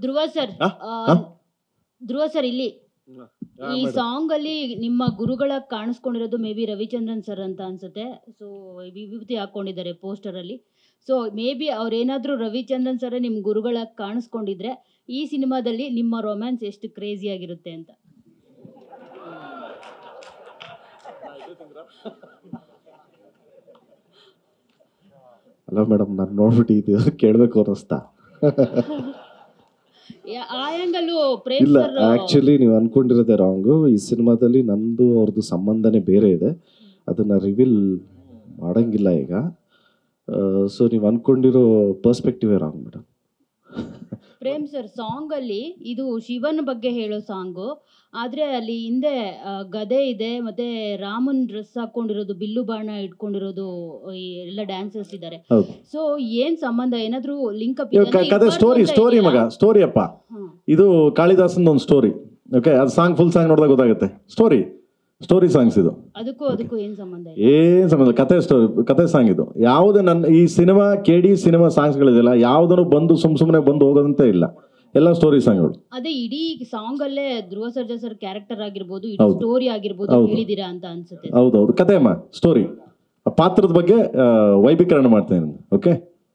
ಧ್ರುವ sir, ಧ್ರುವ sir ಇಲ್ಲಿ ಈ song ಅಲ್ಲಿ ನಿಮ್ಮ ಗುರುಗಳ ಕಾಣಿಸ್ಕೊಂಡಿರೋದು ಮೇ ಬಿ ರವಿಚಂದ್ರನ್ ಸರ್ ಅಂತ ಅನ್ಸುತ್ತೆ. ಸೊ ವಿಭೂತಿ ಹಾಕೊಂಡಿದ್ದಾರೆ ಪೋಸ್ಟರ್ ಅಲ್ಲಿ. ಸೊ ಮೇ ಬಿ ಅವ್ರೇನಾದ್ರೂ ರವಿಚಂದ್ರನ್ ಸರ್ ನಿಮ್ ಗುರುಗಳ ಕಾಣಿಸ್ಕೊಂಡಿದ್ರೆ ಈ ಸಿನಿಮಾದಲ್ಲಿ ನಿಮ್ಮ ರೊಮ್ಯಾನ್ಸ್ ಎಷ್ಟು ಕ್ರೇಜಿ ಆಗಿರುತ್ತೆ ಅಂತ. ಅಲ್ಲ ಮೇಡಮ್, ನಾನು ನೋಡ್ಬಿಟ್ಟು ಇದು ಕೇಳಬೇಕು ಅನ್ನಿಸ್ತಾ. ಆ ಆಂಗಲ್ ಪ್ರೇಮ್ ಇಲ್ಲ, ಸರ್ ಆಕ್ಚುಲಿ ನೀವು ಅನ್ಕೊಂಡಿರೋದೇ ರಾಂಗು. ಈ ಸಿನಿಮಾದಲ್ಲಿ ನಂದು ಅವ್ರದ್ದು ಸಂಬಂಧನೇ ಬೇರೆ ಇದೆ, ಅದನ್ನ ರಿವೀಲ್ ಮಾಡಂಗಿಲ್ಲ ಈಗ. ಸೊ ನೀವು ಅನ್ಕೊಂಡಿರೋ ಪರ್ಸ್ಪೆಕ್ಟಿವೇ wrong madam. Prem sir song ಅಲ್ಲಿ ಇದು ಶಿವನ್ ಬಗ್ಗೆ ಹೇಳೋ ಸಾಂಗು, ಆದ್ರೆ ಅಲ್ಲಿ ಹಿಂದೆ ಗದೆ ಇದೆ, ಮತ್ತೆ ರಾಮನ್ ಡ್ರೆಸ್ ಹಾಕೊಂಡಿರೋದು, ಬಿಲ್ಲು ಬಾಣ ಇಟ್ಕೊಂಡಿರೋದು ಎಲ್ಲ ಡ್ಯಾನ್ಸರ್ಸ್ ಇದ್ದಾರೆ. ಸೊ ಏನ್ ಸಂಬಂಧ, ಏನಾದ್ರೂ ಲಿಂಕ್ ಅಪ್ ಕತೆ ಸ್ಟೋರಿ ಮಗ, ಸ್ಟೋರಿ ಅಪ್ಪ. ಇದು ಕಾಳಿದಾಸನ್ ಒಂದು ಸ್ಟೋರಿ. ಓಕೆ, ಅದು ಸಾಂಗ್ ಫುಲ್ ಸಾಂಗ್ ನೋಡಿದಾಗ ಗೊತ್ತಾಗುತ್ತೆ. ಸ್ಟೋರಿ ಸಾಂಗ್ಸ್ ಇದು. ಅದಕ್ಕೂ ಏನ್ ಸಂಬಂಧ? ಏನ್ ಸಂಬಂಧ, ಕತೆ ಸಾಂಗ್ ಇದು. ಯಾವುದೇ ನನ್ನ ಈ ಸಿನಿಮಾ KD ಸಿನಿಮಾ ಸಾಂಗ್ಸ್ಗಳಿದೆಯಲ್ಲ, ಯಾವುದನ್ನು ಬಂದು ಸುಮ್ಮನೆ ಬಂದು ಹೋಗೋದಂತೆ ಇಲ್ಲ, ಎಲ್ಲ ಸ್ಟೋರಿ ಸಾಂಗ್ಗಳು. ಅದೇ ಇಡೀ ಸಾಂಗ್ ಅಲ್ಲೇ ಧ್ರುವ ಸರ್ಜಾ ಸರ್ ಕ್ಯಾರೆಕ್ಟರ್ ಆಗಿರ್ಬೋದು, ಇಡೀ ಸ್ಟೋರಿ ಆಗಿರ್ಬೋದು ಹೇಳಿದೀರಾ ಅಂತ ಅನ್ಸುತ್ತೆ. ಹೌದೌದು, ಕತೆ ಅಮ್ಮ, ಸ್ಟೋರಿ, ಪಾತ್ರದ ಬಗ್ಗೆ ವೈಭೀಕರಣ ಮಾಡ್ತೇನೆ. ಓಕೆ.